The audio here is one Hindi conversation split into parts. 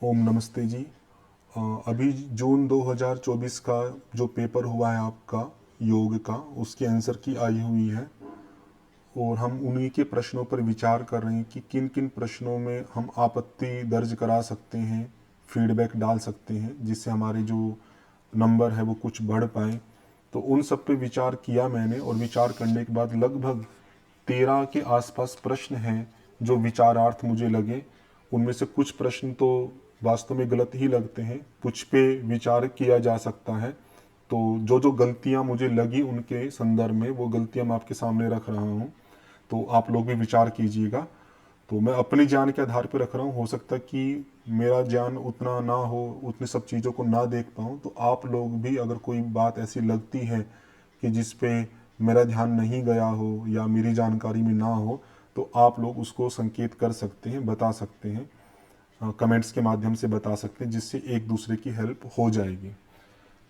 ओम नमस्ते जी। अभी जून 2024 का जो पेपर हुआ है आपका योग का, उसके आंसर की आई हुई है और हम उन्हीं के प्रश्नों पर विचार कर रहे हैं कि किन किन प्रश्नों में हम आपत्ति दर्ज करा सकते हैं, फीडबैक डाल सकते हैं, जिससे हमारे जो नंबर है वो कुछ बढ़ पाए। तो उन सब पे विचार किया मैंने और विचार करने के बाद लगभग 13 के आसपास प्रश्न हैं जो विचारार्थ मुझे लगे। उनमें से कुछ प्रश्न तो वास्तव में गलत ही लगते हैं, कुछ पे विचार किया जा सकता है। तो जो जो गलतियां मुझे लगी उनके संदर्भ में वो गलतियां मैं आपके सामने रख रहा हूँ, तो आप लोग भी विचार कीजिएगा। तो मैं अपने ज्ञान के आधार पर रख रहा हूँ, हो सकता है कि मेरा ज्ञान उतना ना हो, उतनी सब चीज़ों को ना देख पाऊँ, तो आप लोग भी अगर कोई बात ऐसी लगती है कि जिस पे मेरा ध्यान नहीं गया हो या मेरी जानकारी में ना हो, तो आप लोग उसको संकेत कर सकते हैं, बता सकते हैं, कमेंट्स के माध्यम से बता सकते हैं, जिससे एक दूसरे की हेल्प हो जाएगी।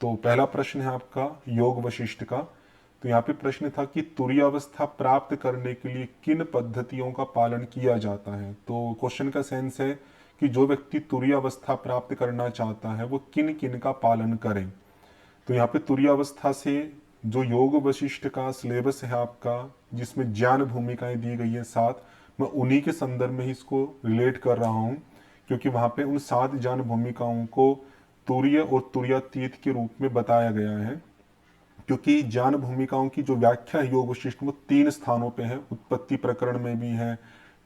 तो पहला प्रश्न है आपका योग वशिष्ठ का। तो यहाँ पे प्रश्न था कि तुरीय अवस्था प्राप्त करने के लिए किन पद्धतियों का पालन किया जाता है। तो क्वेश्चन का सेंस है कि जो व्यक्ति तुरीय अवस्था प्राप्त करना चाहता है वो किन किन का पालन करें। तो यहाँ पे तुरीय अवस्था से जो योग वशिष्ठ का सिलेबस है आपका, जिसमें ज्ञान भूमिकाएं दी गई है 7, मैं उन्हीं के संदर्भ में ही इसको रिलेट कर रहा हूँ, क्योंकि वहाँ पे उन 7 ज्ञान भूमिकाओं को तुरीय और तुरीयातीत के रूप में बताया गया है। क्योंकि ज्ञान भूमिकाओं की जो व्याख्या है योग वशिष्ठ में 3 स्थानों पे है, उत्पत्ति प्रकरण में भी है,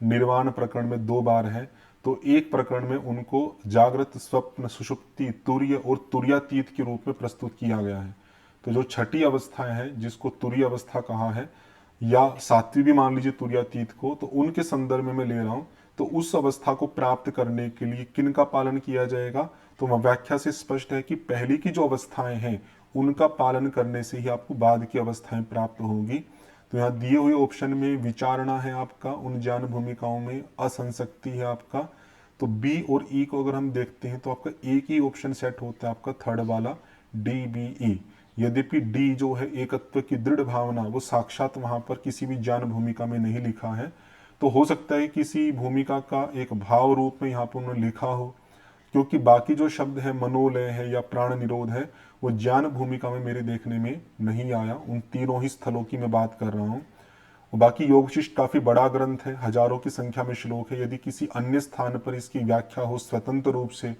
निर्वाण प्रकरण में 2 बार है। तो एक प्रकरण में उनको जागृत, स्वप्न, सुषुप्ति, तुरीय और तुरीयातीत के रूप में प्रस्तुत किया गया है। तो जो छठी अवस्था है जिसको तुरीय अवस्था कहा है, या सातवीं भी मान लीजिए तुरीयातीत को, तो उनके संदर्भ में मैं ले रहा हूँ। तो उस अवस्था को प्राप्त करने के लिए किन का पालन किया जाएगा, तो वह व्याख्या से स्पष्ट है कि पहली की जो अवस्थाएं हैं उनका पालन करने से ही आपको बाद की अवस्थाएं प्राप्त होंगी। तो यहाँ दिए हुए ऑप्शन में विचारणा है आपका, उन ज्ञान भूमिकाओं में असंशक्ति है आपका। तो बी और ई को अगर हम देखते हैं तो आपका एक ही ऑप्शन सेट होता है आपका थर्ड वाला, डी बी ई। यद्यपि डी जो है एकत्व की दृढ़ भावना, वो साक्षात वहां पर किसी भी ज्ञान भूमिका में नहीं लिखा है। तो हो सकता है किसी भूमिका का एक भाव रूप में यहाँ पर उन्होंने लिखा हो, क्योंकि बाकी जो शब्द है मनोलय है या प्राण निरोध है वो ज्ञान भूमिका में मेरे देखने में नहीं आया। उन तीनों ही स्थलों की मैं बात कर रहा हूँ। बाकी योगशिष्ट काफी बड़ा ग्रंथ है, हजारों की संख्या में श्लोक है। यदि किसी अन्य स्थान पर इसकी व्याख्या हो स्वतंत्र रूप से,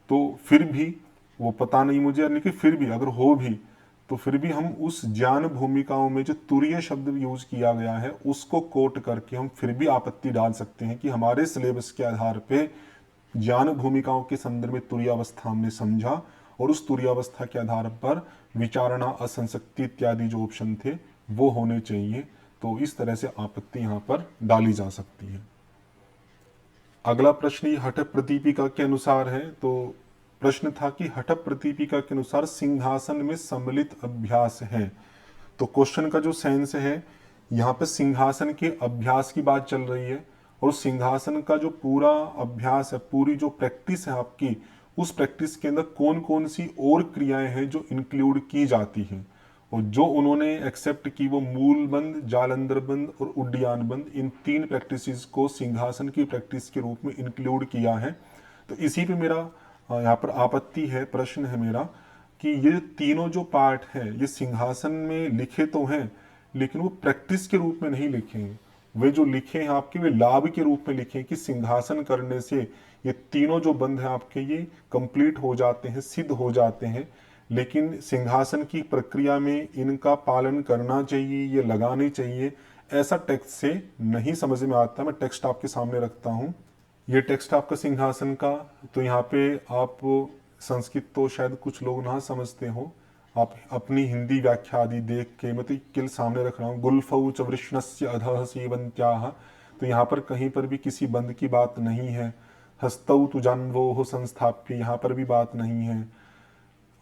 तो फिर भी वो पता नहीं मुझे, यानी कि फिर भी अगर हो भी, तो फिर भी हम उस ज्ञान भूमिकाओं में जो तुरीय शब्द यूज किया गया है उसको कोट करके हम फिर भी आपत्ति डाल सकते हैं कि हमारे सिलेबस के आधार पे ज्ञान भूमिकाओं के संदर्भ में तुरीयावस्था हमने समझा और उस तुरीयावस्था के आधार पर विचारणा, असंशक्ति इत्यादि जो ऑप्शन थे वो होने चाहिए। तो इस तरह से आपत्ति यहाँ पर डाली जा सकती है। अगला प्रश्न ये हठ प्रदीपिका के अनुसार है। तो प्रश्न था कि हठ प्रदीपिका के अनुसार सिंहासन में सम्मिलित अभ्यास है। तो क्वेश्चन का जो सेंस है, यहाँ पे सिंहासन के अभ्यास की बात चल रही है और सिंहासन का जो पूरा अभ्यास है, पूरी जो प्रैक्टिस है आपकी, उस प्रैक्टिस के अंदर कौन कौन सी और क्रियाएं हैं जो इंक्लूड की जाती हैं, और जो उन्होंने एक्सेप्ट की वो मूल बंद, जालंधर बंद और उड्डयन बंद, इन 3 प्रैक्टिसेस को सिंहासन की प्रैक्टिस के रूप में इंक्लूड किया है। तो इसी पे मेरा यहाँ पर आपत्ति है, प्रश्न है मेरा कि ये तीनों जो पार्ट है ये सिंहासन में लिखे तो हैं, लेकिन वो प्रैक्टिस के रूप में नहीं लिखे हैं। वे जो लिखे हैं आपके, वे लाभ के रूप में लिखे हैं कि सिंहासन करने से ये तीनों जो बंध हैं आपके ये कंप्लीट हो जाते हैं, सिद्ध हो जाते हैं। लेकिन सिंहासन की प्रक्रिया में इनका पालन करना चाहिए, ये लगाने चाहिए, ऐसा टेक्स्ट से नहीं समझ में आता। मैं टेक्स्ट आपके सामने रखता हूँ, ये टेक्स्ट आपका सिंहासन का। तो यहाँ पे आप संस्कृत तो शायद कुछ लोग ना समझते हो, आप अपनी हिंदी व्याख्या आदि देख के, मैं तो किल सामने रख रहा हूँ, गुल्फौ च वृष्णस्य अधः सेवन्त्याः। तो यहाँ पर कहीं पर भी किसी बंद की बात नहीं है। हस्तौ तु जानवोः संस्थाप्य, यहाँ पर भी बात नहीं है।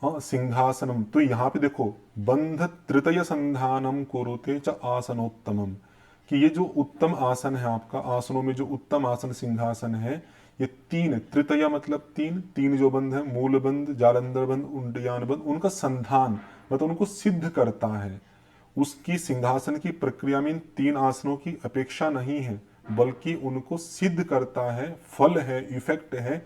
हाँ, सिंहासनम, तो यहाँ पे देखो, बंध तृतय संधानम कुरुते च आसनोत्तमम, कि ये जो उत्तम आसन है आपका, आसनों में जो उत्तम आसन सिंहासन है, ये 3, तृतय मतलब 3 जो बंध है, मूल बंध, जालंधर बंध, उड्डयन बंध, उनका संधान मतलब उनको सिद्ध करता है। उसकी सिंहासन की प्रक्रिया में इन 3 आसनों की अपेक्षा नहीं है, बल्कि उनको सिद्ध करता है, फल है, इफेक्ट है।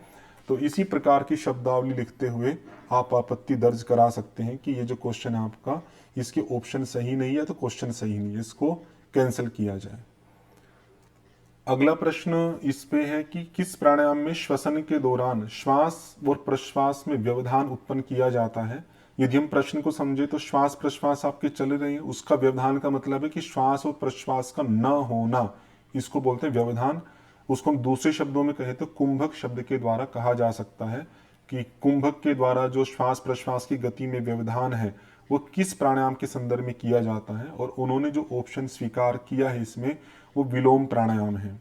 तो इसी प्रकार की शब्दावली लिखते हुए आप आपत्ति दर्ज करा सकते हैं कि ये जो क्वेश्चन है आपका, इसके ऑप्शन सही नहीं है तो क्वेश्चन सही नहीं है, इसको कैंसिल किया जाए। अगला प्रश्न इस पे है कि किस प्राणायाम में श्वसन के दौरान श्वास और प्रश्वास में व्यवधान उत्पन्न किया जाता है। यदि हम प्रश्न को समझे तो श्वास प्रश्वास आपके चल रहे हैं, उसका व्यवधान का मतलब है कि श्वास और प्रश्वास का न होना, इसको बोलते हैं व्यवधान। उसको हम दूसरे शब्दों में कहें तो कुंभक शब्द के द्वारा कहा जा सकता है कि कुंभक के द्वारा जो श्वास प्रश्वास की गति में व्यवधान है वो किस प्राणायाम के संदर्भ में किया जाता है। और उन्होंने जो ऑप्शन स्वीकार किया है इसमें वो विलोम प्राणायाम है।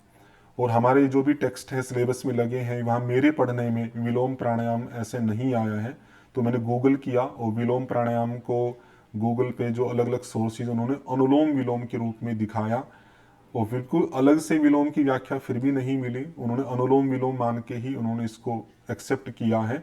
और हमारे जो भी टेक्स्ट है सिलेबस में लगे हैं वहाँ मेरे पढ़ने में विलोम प्राणायाम ऐसे नहीं आया है। तो मैंने गूगल किया और विलोम प्राणायाम को गूगल पे जो अलग अलग सोर्सेज उन्होंने अनुलोम विलोम के रूप में दिखाया, और बिल्कुल अलग से विलोम की व्याख्या फिर भी नहीं मिली। उन्होंने अनुलोम विलोम मान के ही उन्होंने इसको एक्सेप्ट किया है।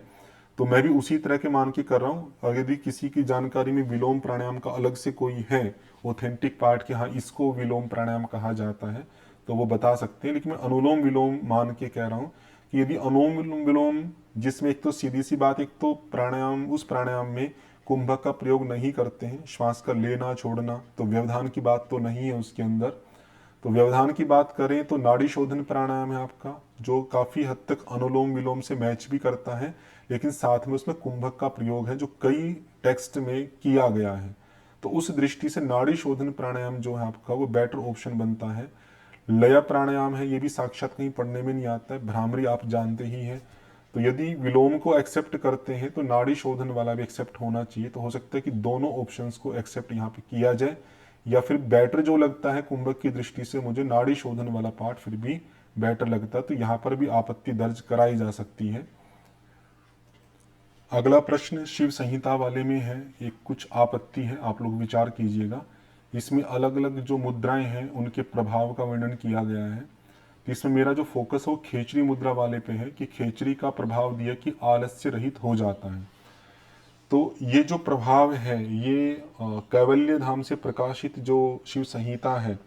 तो मैं भी उसी तरह के मान के कर रहा हूँ। अगर यदि किसी की जानकारी में विलोम प्राणायाम का अलग से कोई है ऑथेंटिक पार्ट के, हाँ इसको विलोम प्राणायाम कहा जाता है, तो वो बता सकते हैं। लेकिन मैं अनुलोम विलोम मान के कह रहा हूँ कि यदि अनुलोम विलोम, जिसमें एक तो सीधी सी बात, एक तो प्राणायाम, उस प्राणायाम में कुंभक का प्रयोग नहीं करते हैं, श्वास का लेना छोड़ना, तो व्यवधान की बात तो नहीं है उसके अंदर। तो व्यवधान की बात करें तो नाड़ी शोधन प्राणायाम है आपका, जो काफी हद तक अनुलोम विलोम से मैच भी करता है, लेकिन साथ में उसमें कुंभक का प्रयोग है जो कई टेक्स्ट में किया गया है। तो उस दृष्टि से नाड़ी शोधन प्राणायाम जो है आपका वो बेटर ऑप्शन बनता है। लय प्राणायाम है, ये भी साक्षात कहीं पढ़ने में नहीं आता है, भ्रामरी आप जानते ही हैं। तो यदि विलोम को एक्सेप्ट करते हैं तो नाड़ी शोधन वाला भी एक्सेप्ट होना चाहिए। तो हो सकता है कि दोनों ऑप्शंस को एक्सेप्ट यहाँ पे किया जाए, या फिर बेटर जो लगता है कुंभक की दृष्टि से मुझे नाड़ी शोधन वाला पार्ट फिर भी बेटर लगता है, तो यहाँ पर भी आपत्ति दर्ज कराई जा सकती है। अगला प्रश्न शिव संहिता वाले में है, एक कुछ आपत्ति है, आप लोग विचार कीजिएगा। इसमें अलग अलग जो मुद्राएं हैं उनके प्रभाव का वर्णन किया गया है। तो इसमें मेरा जो फोकस है वो खेचरी मुद्रा वाले पे है कि खेचरी का प्रभाव दिया कि आलस्य रहित हो जाता है। तो ये जो प्रभाव है ये कैवल्य धाम से प्रकाशित जो शिव संहिता है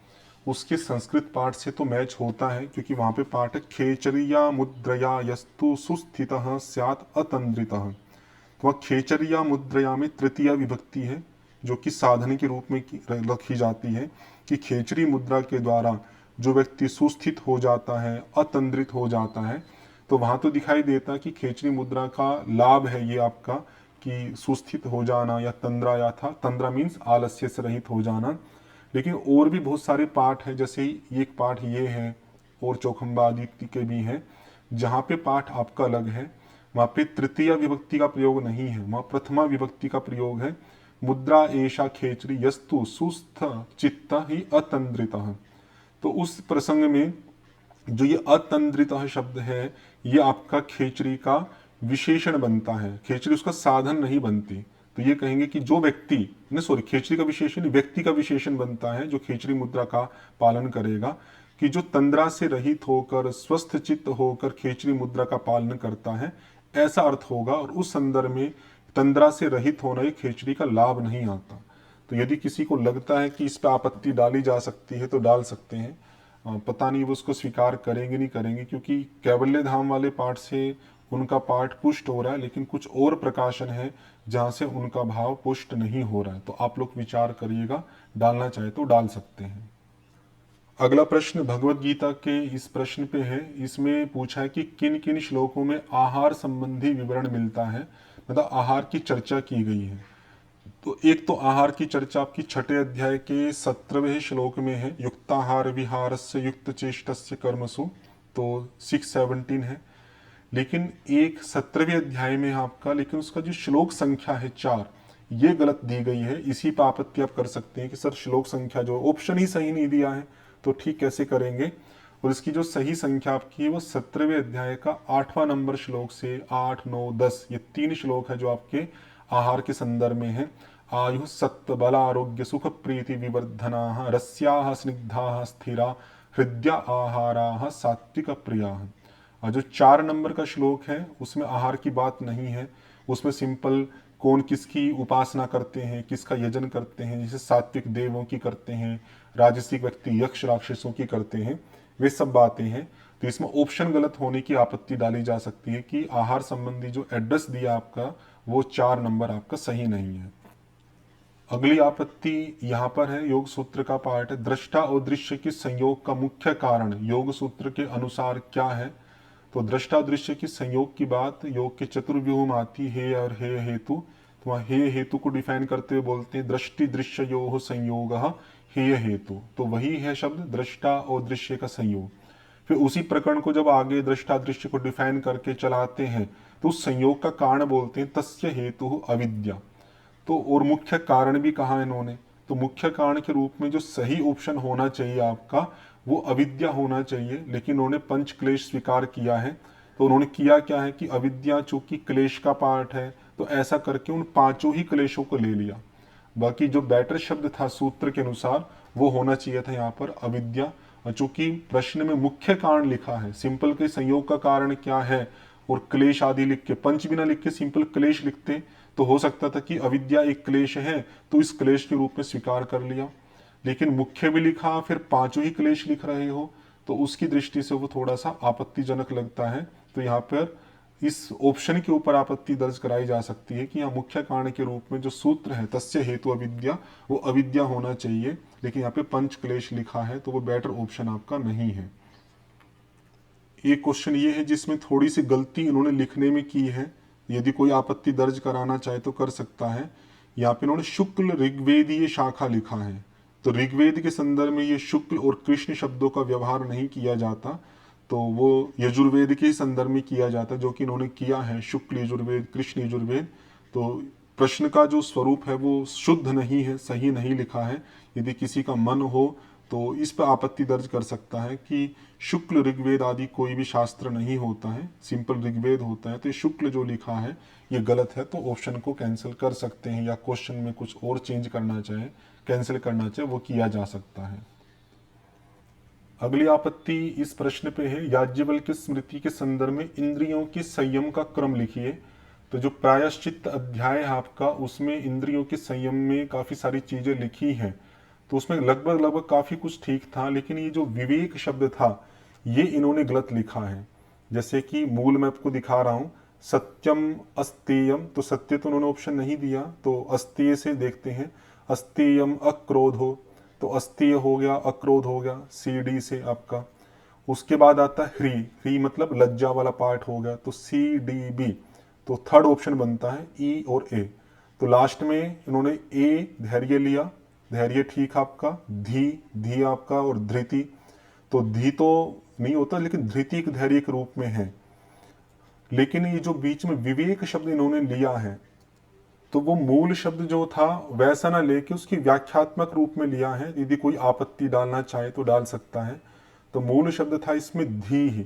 उसके संस्कृत पाठ से तो मैच होता है, क्योंकि वहां पे पाठ है खेचरिया मुद्रया यस्तु सुस्थितः स्यात् अतंद्रितः। तो वह खेचरिया मुद्रया में तृतीय विभक्ति है जो कि साधन के रूप में रखी जाती है कि खेचरी मुद्रा के द्वारा जो व्यक्ति सुस्थित हो जाता है, अतंद्रित हो जाता है। तो वहां तो दिखाई देता है कि खेचरी मुद्रा का लाभ है ये आपका कि सुस्थित हो जाना, या तंद्रा, या था तंद्रा मीन्स आलस्य से रहित हो जाना। लेकिन और भी बहुत सारे पाठ है, जैसे एक पाठ ये है और चौखंबा आदित्य के भी हैं जहाँ पे पाठ आपका अलग है, वहाँ पे तृतीय विभक्ति का प्रयोग नहीं है, वहाँ प्रथमा विभक्ति का प्रयोग है। मुद्रा एषा खेचरी यस्तु सुस्थ चित्त ही अतंद्रितः। तो उस प्रसंग में जो ये अतंद्रितः शब्द है ये आपका खेचरी का विशेषण बनता है, खेचरी उसका साधन नहीं बनती। तो ये कहेंगे कि जो व्यक्ति नहीं, सॉरी, खेचरी का विशेषण व्यक्ति का विशेषण बनता है जो खेचरी मुद्रा का पालन करेगा, कि जो तंद्रा से रहित होकर स्वस्थ चित्त होकर खेचरी मुद्रा का पालन करता है, ऐसा अर्थ होगा। और उस संदर्भ में तंद्रा से रहित होना ही खेचरी का लाभ नहीं आता। तो यदि किसी को लगता है कि इस पर आपत्ति डाली जा सकती है तो डाल सकते हैं, पता नहीं वो उसको स्वीकार करेंगे नहीं करेंगे, क्योंकि कैवल्य धाम वाले पाठ से उनका पाठ पुष्ट हो रहा है, लेकिन कुछ और प्रकाशन है जहां से उनका भाव पुष्ट नहीं हो रहा है। तो आप लोग विचार करिएगा, डालना चाहे तो डाल सकते हैं। अगला प्रश्न भगवत गीता के इस प्रश्न पे है, इसमें पूछा है कि किन किन श्लोकों में आहार संबंधी विवरण मिलता है, मतलब आहार की चर्चा की गई है। तो एक तो आहार की चर्चा आपकी छठे अध्याय के 17वें श्लोक में है, युक्ताहार विहारस्य युक्त चेष्टस्य कर्मसु, तो 617 है। लेकिन एक 17वें अध्याय में है आपका, लेकिन उसका जो श्लोक संख्या है 4, ये गलत दी गई है। इसी पर आपत्ति आप कर सकते हैं कि सर श्लोक संख्या जो ऑप्शन ही सही नहीं दिया है, तो ठीक कैसे करेंगे। और इसकी जो सही संख्या आपकी है वो 17वें अध्याय का 8वां नंबर श्लोक से 8, 9, 10 ये 3 श्लोक है जो आपके आहार के संदर्भ में है। आयु सत्व बल आरोग्य सुख प्रीति विवर्धना रस्याः स्निग्धाः स्थिरा हृदय आहाराः सात्विक प्रियाः। और जो 4 नंबर का श्लोक है उसमें आहार की बात नहीं है, उसमें सिंपल कौन किसकी उपासना करते हैं, किसका यजन करते हैं, जैसे सात्विक देवों की करते हैं, राजसिक व्यक्ति यक्ष राक्षसों की करते हैं, वे सब बातें हैं। तो इसमें ऑप्शन गलत होने की आपत्ति डाली जा सकती है कि आहार संबंधी जो एड्रेस दिया आपका वो 4 नंबर आपका सही नहीं है। अगली आपत्ति यहाँ पर है, योग सूत्र का पार्ट है, दृष्टा और दृश्य के संयोग का मुख्य कारण योग सूत्र के अनुसार क्या है। तो दृष्टा दृश्य के संयोग की बात योग के चतुर्व्यूह में आती है और हे हेतु, तो वहाँ हे हेतु को डिफाइन करते हुए बोलते हैं दृष्टि दृश्य यो संयोग हे हेतु, तो वही है शब्द दृष्टा और दृश्य का संयोग। फिर उसी प्रकरण को जब आगे दृष्टा दृश्य को डिफाइन करके चलाते हैं तो उस संयोग का कारण बोलते हैं तस्य हेतु अविद्या। तो और मुख्य कारण भी कहा इन्होंने, तो मुख्य कारण के रूप में जो सही ऑप्शन होना चाहिए आपका वो अविद्या होना चाहिए, लेकिन उन्होंने पंच क्लेश स्वीकार किया है। तो उन्होंने किया क्या है कि अविद्या चूंकि क्लेश का पार्ट है तो ऐसा करके उन पांचों ही क्लेशों को ले लिया। बाकी जो बेटर शब्द था सूत्र के अनुसार वो होना चाहिए था यहाँ पर अविद्या। और चूंकि प्रश्न में मुख्य कारण लिखा है, सिंपल के संयोग का कारण क्या है और क्लेश आदि लिख के, पंच भी ना लिख के सिंपल क्लेश लिखते तो हो सकता था कि अविद्या एक क्लेश है तो इस क्लेश के रूप में स्वीकार कर लिया। लेकिन मुख्य भी लिखा फिर पांचों ही क्लेश लिख रहे हो तो उसकी दृष्टि से वो थोड़ा सा आपत्तिजनक लगता है। तो यहाँ पर इस ऑप्शन के ऊपर आपत्ति दर्ज कराई जा सकती है कि यहाँ मुख्य कारण के रूप में जो सूत्र है तस्य हेतु अविद्या, वो अविद्या होना चाहिए, लेकिन यहाँ पे पंच क्लेश लिखा है तो वो बेटर ऑप्शन आपका नहीं है। एक क्वेश्चन ये है जिसमें थोड़ी सी गलती इन्होंने लिखने में की है, यदि कोई आपत्ति दर्ज कराना चाहे तो कर सकता है। यहाँ पे इन्होंने शुक्ल ऋग्वेदीय शाखा लिखा है, तो ऋग्वेद के संदर्भ में ये शुक्ल और कृष्ण शब्दों का व्यवहार नहीं किया जाता, तो वो यजुर्वेद के संदर्भ में किया जाता है, जो कि इन्होंने किया है शुक्ल यजुर्वेद कृष्ण यजुर्वेद। तो प्रश्न का जो स्वरूप है वो शुद्ध नहीं है, सही नहीं लिखा है। यदि किसी का मन हो तो इस पर आपत्ति दर्ज कर सकता है कि शुक्ल ऋग्वेद आदि कोई भी शास्त्र नहीं होता है, सिंपल ऋग्वेद होता है, तो ये शुक्ल जो लिखा है ये गलत है, तो ऑप्शन को कैंसिल कर सकते हैं, या क्वेश्चन में कुछ और चेंज करना चाहे, कैंसिल करना चाहे, वो किया जा सकता है। अगली आपत्ति इस प्रश्न पे है, याज्ञवल्क्य की स्मृति के संदर्भ में इंद्रियों के संयम का क्रम लिखिए। तो जो प्रायश्चित अध्याय है आपका उसमें इंद्रियों के संयम में काफी सारी चीजें लिखी हैं, तो उसमें लगभग काफी कुछ ठीक था, लेकिन ये जो विवेक शब्द था ये इन्होंने गलत लिखा है। जैसे कि मूल मैं आपको दिखा रहा हूं, सत्यम अस्तेयम, तो सत्य तो उन्होंने ऑप्शन नहीं दिया, तो अस्तेय से देखते हैं, अस्तेयम अक्रोध हो, तो अस्तेय हो गया, अक्रोध हो गया सी डी से आपका। उसके बाद आता है ह्री, ह्री मतलब लज्जा वाला पार्ट हो गया, तो सी डी बी, तो थर्ड ऑप्शन बनता है ई और ए। तो लास्ट में इन्होंने ए धैर्य लिया, धैर्य ठीक आपका, धी धी आपका और धृति, तो धी तो नहीं होता लेकिन धृति एक धैर्य के रूप में है। लेकिन ये जो बीच में विवेक शब्द इन्होंने लिया है तो वो मूल शब्द जो था वैसा ना लेके उसकी व्याख्यात्मक रूप में लिया है। यदि कोई आपत्ति डालना चाहे तो डाल सकता है। तो मूल शब्द था इसमें धी ही,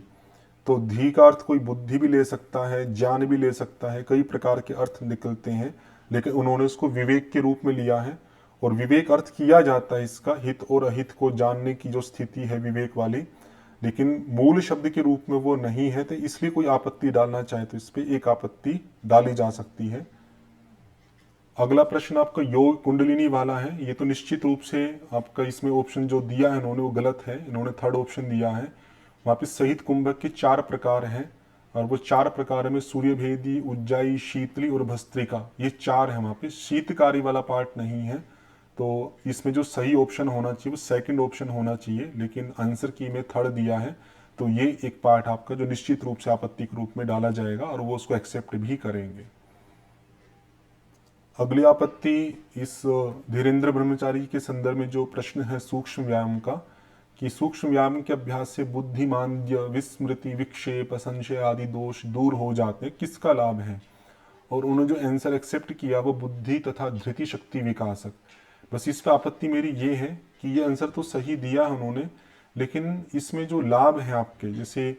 तो धी का अर्थ कोई बुद्धि भी ले सकता है, ज्ञान भी ले सकता है, कई प्रकार के अर्थ निकलते हैं, लेकिन उन्होंने उसको विवेक के रूप में लिया है। और विवेक अर्थ किया जाता है इसका हित और अहित को जानने की जो स्थिति है विवेक वाली, लेकिन मूल शब्द के रूप में वो नहीं है, तो इसलिए कोई आपत्ति डालना चाहे तो इस पर एक आपत्ति डाली जा सकती है। अगला प्रश्न आपका योग कुंडलिनी वाला है। ये तो निश्चित रूप से आपका इसमें ऑप्शन जो दिया है इन्होंने वो गलत है, इन्होंने थर्ड ऑप्शन दिया है। वहाँ पे सहित कुंभक के 4 प्रकार हैं और वो 4 प्रकार में सूर्यभेदी, उज्जाई, शीतली और भस्त्रिका, ये 4 है। वहाँ पे शीतकारी वाला पार्ट नहीं है, तो इसमें जो सही ऑप्शन होना चाहिए वो सेकंड ऑप्शन होना चाहिए, लेकिन आंसर की में थर्ड दिया है, तो ये एक पार्ट आपका जो निश्चित रूप से आपत्ति के रूप में डाला जाएगा और वो उसको एक्सेप्ट भी करेंगे। अगली आपत्ति इस धीरेन्द्र ब्रह्मचारी के संदर्भ में जो प्रश्न है सूक्ष्म व्यायाम का, कि सूक्ष्म व्यायाम के अभ्यास से बुद्धिमांद्य, विस्मृति, विक्षेप, संशय आदि दोष दूर हो जाते हैं, किसका लाभ है। और उन्होंने जो आंसर एक्सेप्ट किया वो बुद्धि तथा धृति शक्ति विकासक। बस इस पर आपत्ति मेरी ये है कि ये आंसर तो सही दिया है उन्होंने, लेकिन इसमें जो लाभ है आपके, जैसे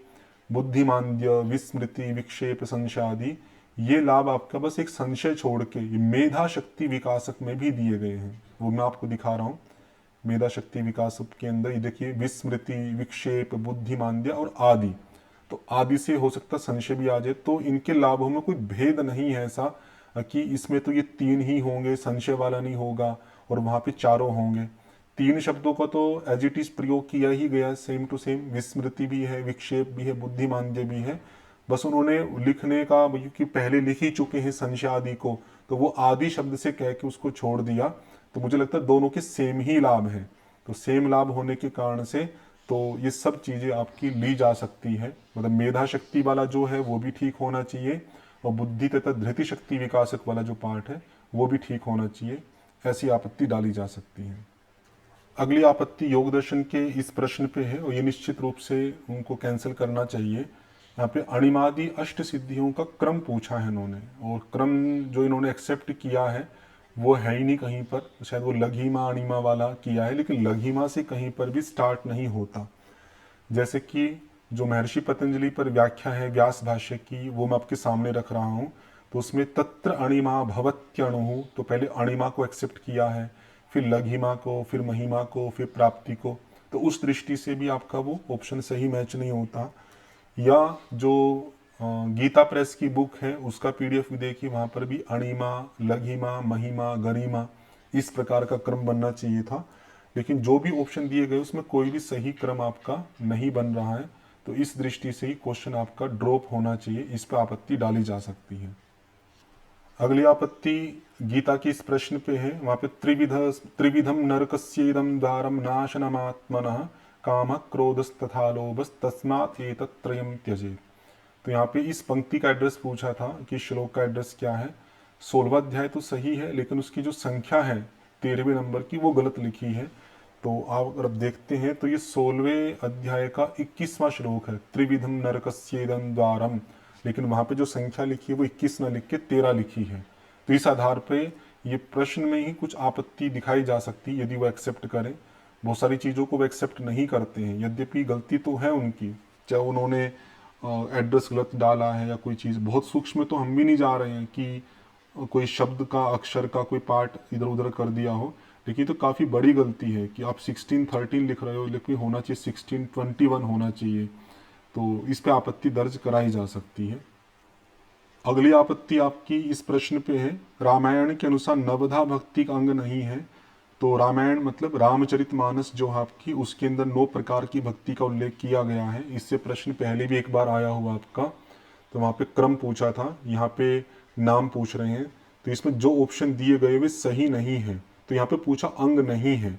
बुद्धिमांद्य, विस्मृति, विक्षेप, संशय आदि, ये लाभ आपका बस एक संशय छोड़ के ये मेधा शक्ति विकासक में भी दिए गए हैं। वो मैं आपको दिखा रहा हूँ, मेधा शक्ति विकासक के अंदर ये देखिए विस्मृति, विक्षेप, बुद्धिमांद्य और आदि, तो आदि से हो सकता संशय भी आ जाए, तो इनके लाभों में कोई भेद नहीं है ऐसा कि इसमें तो ये 3 ही होंगे, संशय वाला नहीं होगा और वहाँ पे 4 होंगे। तीन शब्दों का तो एज इट इज प्रयोग किया ही गया, सेम टू सेम। विस्मृति भी है, विक्षेप भी है, बुद्धिमांद्य भी है। बस उन्होंने लिखने का, क्योंकि पहले लिख ही चुके हैं संशय आदि को, तो वो आदि शब्द से कह के उसको छोड़ दिया। तो मुझे लगता है दोनों के सेम ही लाभ है। तो सेम लाभ होने के कारण से तो ये सब चीजें आपकी ली जा सकती है। मतलब मेधा शक्ति वाला जो है वो भी ठीक होना चाहिए, और बुद्धि तथा धृति शक्ति विकासक वाला जो पार्ट है वो भी ठीक होना चाहिए। ऐसी आपत्ति डाली जा सकती है। अगली आपत्ति योग दर्शन के इस प्रश्न पे है, और ये निश्चित रूप से उनको कैंसिल करना चाहिए। यहाँ पे अणिमादि अष्ट सिद्धियों का क्रम पूछा है इन्होंने, और क्रम जो इन्होंने एक्सेप्ट किया है वो है ही नहीं कहीं पर। शायद वो लघिमा अणिमा वाला किया है, लेकिन लघिमा से कहीं पर भी स्टार्ट नहीं होता। जैसे कि जो महर्षि पतंजलि पर व्याख्या है व्यास भाष्य की, वो मैं आपके सामने रख रहा हूँ। तो उसमें तत्र अणिमा भवत्यणु, तो पहले अणिमा को एक्सेप्ट किया है, फिर लघिमा को, फिर महिमा को, फिर प्राप्ति को। तो उस दृष्टि से भी आपका वो ऑप्शन सही मैच नहीं होता। या जो गीता प्रेस की बुक है उसका पीडीएफ भी देखिए, वहां पर भी अणिमा, लघिमा, महिमा, गरिमा इस प्रकार का क्रम बनना चाहिए था। लेकिन जो भी ऑप्शन दिए गए उसमें कोई भी सही क्रम आपका नहीं बन रहा है। तो इस दृष्टि से ही क्वेश्चन आपका ड्रॉप होना चाहिए, इस पर आपत्ति डाली जा सकती है। अगली आपत्ति गीता के इस प्रश्न पे है, वहां पे त्रिविधम नरकस्येदम द्वारम नाशनमात्मनः काम क्रोधस्तथा लोभस्तस्मात् एतत्त्रयम् त्यजेत्। तो यहाँ पे इस पंक्ति का एड्रेस पूछा था कि श्लोक का एड्रेस क्या है। 16वां अध्याय तो सही है, लेकिन उसकी जो संख्या है 13वें नंबर की वो गलत लिखी है। तो आप अगर देखते हैं तो ये 16वें अध्याय का 21वां श्लोक है, त्रिविधम नरकस्येदम द्वारम, लेकिन वहां पे जो संख्या लिखी है वो 21 ना लिख के 13 लिखी है। तो इस आधार पे ये प्रश्न में ही कुछ आपत्ति दिखाई जा सकती है यदि वो एक्सेप्ट करें। बहुत सारी चीज़ों को वो एक्सेप्ट नहीं करते हैं, यद्यपि गलती तो है उनकी, चाहे उन्होंने एड्रेस गलत डाला है या कोई चीज़ बहुत सूक्ष्म, तो हम भी नहीं जा रहे हैं कि कोई शब्द का, अक्षर का कोई पार्ट इधर उधर कर दिया हो। लेकिन तो काफ़ी बड़ी गलती है कि आप 1613 लिख रहे हो, लेकिन होना चाहिए 1621 होना चाहिए। तो इस पे आपत्ति दर्ज कराई जा सकती है। अगली आपत्ति आपकी इस प्रश्न पे है, रामायण के अनुसार नवधा भक्ति का अंग नहीं है। तो रामायण मतलब रामचरितमानस जो है आपकी, उसके अंदर 9 प्रकार की भक्ति का उल्लेख किया गया है। इससे प्रश्न पहले भी एक बार आया हुआ आपका, तो वहाँ पे क्रम पूछा था, यहाँ पे नाम पूछ रहे हैं। तो इसमें जो ऑप्शन दिए गए वे सही नहीं है। तो यहाँ पे पूछा अंग नहीं है,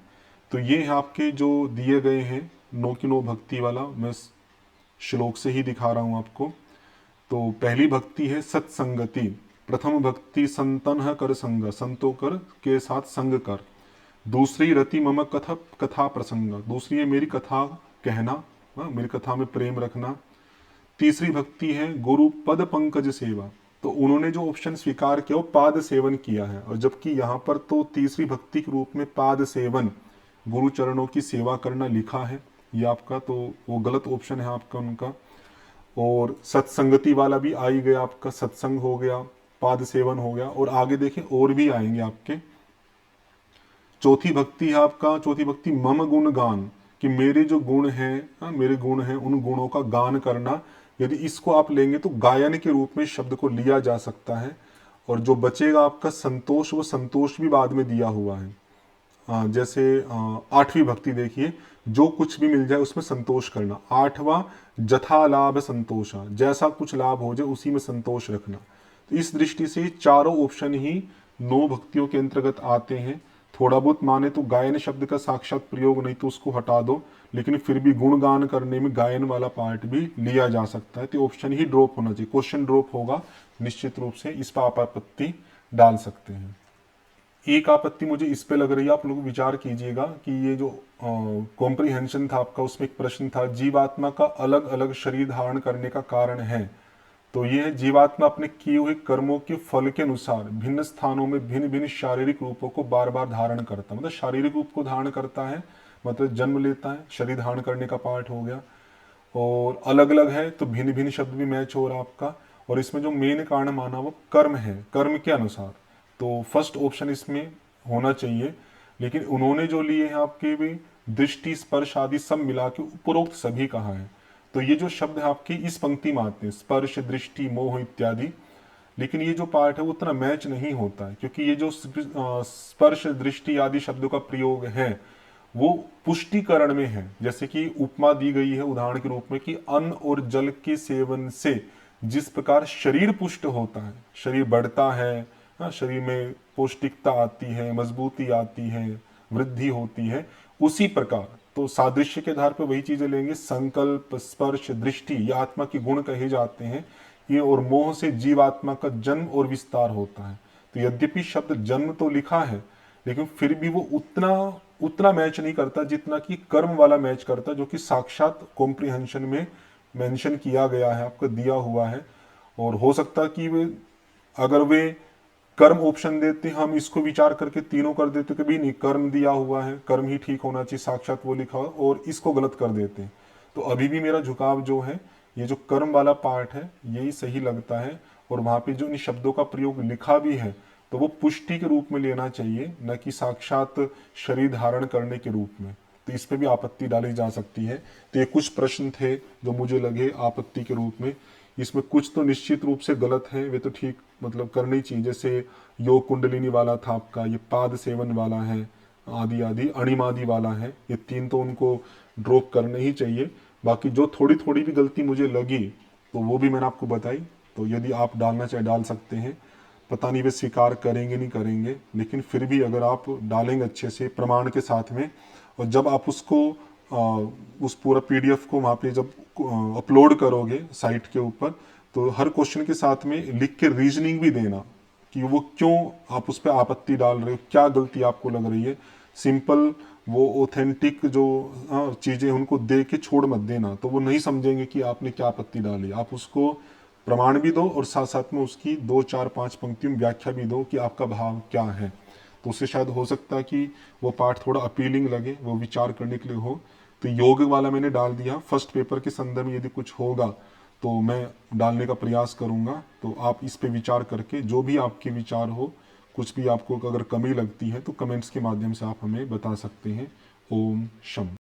तो ये है आपके जो दिए गए हैं 9 की 9 भक्ति वाला, मैं श्लोक से ही दिखा रहा हूँ आपको। तो पहली भक्ति है सत्संगति, प्रथम भक्ति संतन कर संग, संतो कर के साथ संग कर। दूसरी रति मम कथा प्रसंग, दूसरी है मेरी कथा कहना, मेरी कथा में प्रेम रखना। तीसरी भक्ति है गुरु पद पंकज सेवा, तो उन्होंने जो ऑप्शन स्वीकार किया वो पाद सेवन किया है, और जबकि यहाँ पर तो तीसरी भक्ति के रूप में पाद सेवन, गुरु चरणों की सेवा करना लिखा है ये आपका, तो वो गलत ऑप्शन है आपका उनका। और सत्संगति वाला भी आ ही गया आपका, सत्संग हो गया, पाद सेवन हो गया, और आगे देखें और भी आएंगे आपके। चौथी भक्ति है आपका, चौथी भक्ति मम गुण गान, कि मेरे जो गुण हैं, मेरे गुण हैं, उन गुणों का गान करना। यदि इसको आप लेंगे तो गायन के रूप में शब्द को लिया जा सकता है। और जो बचेगा आपका संतोष, वो संतोष भी बाद में दिया हुआ है। जैसे 8वीं भक्ति देखिए, जो कुछ भी मिल जाए उसमें संतोष करना। 8वां जथा लाभ संतोषा, जैसा कुछ लाभ हो जाए उसी में संतोष रखना। तो इस दृष्टि से चारों ऑप्शन ही 9 भक्तियों के अंतर्गत आते हैं। थोड़ा बहुत माने तो गायन शब्द का साक्षात प्रयोग नहीं तो उसको हटा दो, लेकिन फिर भी गुणगान करने में गायन वाला पार्ट भी लिया जा सकता है। तो ऑप्शन ही ड्रॉप होना चाहिए, क्वेश्चन ड्रॉप होगा निश्चित रूप से, इस पर आप आपत्ति डाल सकते हैं। एक आपत्ति मुझे इस पे लग रही है, आप लोग विचार कीजिएगा कि ये जो कॉम्प्रिहेंशन था आपका, उसमें एक प्रश्न था जीवात्मा का अलग अलग शरीर धारण करने का कारण है। तो ये जीवात्मा अपने किए हुए कर्मों के फल के अनुसार भिन्न स्थानों में भिन्न भिन्न शारीरिक रूपों को बार बार धारण करता है। मतलब शारीरिक रूप को धारण करता है, मतलब जन्म लेता है, शरीर धारण करने का पार्ट हो गया। और अलग अलग है तो भिन्न भिन्न शब्द भी मैच हो रहा आपका। और इसमें जो मेन कारण माना वो कर्म है, कर्म के अनुसार। तो फर्स्ट ऑप्शन इसमें होना चाहिए। लेकिन उन्होंने जो लिए हैं आपके भी दृष्टि स्पर्श आदि सब मिला के उपरोक्त सभी कहा है। तो ये जो शब्द है आपकी इस पंक्ति में आते हैं, स्पर्श दृष्टि मोह इत्यादि, लेकिन ये जो पार्ट है वो उतना मैच नहीं होता है, क्योंकि ये जो स्पर्श दृष्टि आदि शब्दों का प्रयोग है वो पुष्टिकरण में है। जैसे कि उपमा दी गई है उदाहरण के रूप में कि अन्न और जल के सेवन से जिस प्रकार शरीर पुष्ट होता है, शरीर बढ़ता है, हाँ, शरीर में पौष्टिकता आती है, मजबूती आती है, वृद्धि होती है, उसी प्रकार तो सादृश्य के आधार पर वही चीजें लेंगे। संकल्प, स्पर्श, दृष्टि ये आत्मा के गुण कहे जाते हैं। ये और मोह से जीवात्मा का जन्म और विस्तार होता है। तो यद्यपि शब्द जन्म तो लिखा है, लेकिन फिर भी वो उतना उतना मैच नहीं करता जितना कि कर्म वाला मैच करता, जो कि साक्षात कॉम्प्रिहेंशन में मेंशन किया गया है, आपको दिया हुआ है। और हो सकता है कि वे अगर वे कर्म ऑप्शन देते, हम इसको विचार करके तीनों कर देते, कभी नहीं कर्म दिया हुआ है, कर्म ही ठीक होना चाहिए, साक्षात वो लिखा हुआ, और इसको गलत कर देते हैं। तो अभी भी मेरा झुकाव जो है, ये जो कर्म वाला पार्ट है यही सही लगता है। और वहां पे जो इन शब्दों का प्रयोग लिखा भी है तो वो पुष्टि के रूप में लेना चाहिए, न कि साक्षात शरीर धारण करने के रूप में। तो इस पे भी आपत्ति डाली जा सकती है। तो ये कुछ प्रश्न थे जो मुझे लगे आपत्ति के रूप में। इसमें कुछ तो निश्चित रूप से गलत है, वे तो ठीक मतलब करनी चाहिए। जैसे योग कुंडलिनी वाला था आपका, ये पाद सेवन वाला है, आदि आदि अणिमादि वाला है, ये तीन तो उनको ड्रॉप करने ही चाहिए। बाकी जो थोड़ी थोड़ी भी गलती मुझे लगी तो वो भी मैंने आपको बताई। तो यदि आप डालना चाहे डाल सकते हैं, पता नहीं वे स्वीकार करेंगे नहीं करेंगे, लेकिन फिर भी अगर आप डालेंगे अच्छे से प्रमाण के साथ में, और जब आप उसको उस पूरा पीडीएफ को वहाँ पे जब अपलोड करोगे साइट के ऊपर, तो हर क्वेश्चन के साथ में लिख के रीजनिंग भी देना कि वो क्यों आप उस पर आपत्ति डाल रहे हो, क्या गलती आपको लग रही है। सिंपल वो ऑथेंटिक जो चीज़ें उनको दे के छोड़ मत देना, तो वो नहीं समझेंगे कि आपने क्या आपत्ति डाली। आप उसको प्रमाण भी दो और साथ साथ में उसकी 2 4 5 पंक्तियों में व्याख्या भी दो कि आपका भाव क्या है। तो उससे शायद हो सकता है कि वो पार्ट थोड़ा अपीलिंग लगे, वो विचार करने के लिए हो। तो योग वाला मैंने डाल दिया। फर्स्ट पेपर के संदर्भ में यदि कुछ होगा तो मैं डालने का प्रयास करूंगा। तो आप इस पे विचार करके जो भी आपके विचार हो, कुछ भी आपको अगर कमी लगती है तो कमेंट्स के माध्यम से आप हमें बता सकते हैं। ओम शम।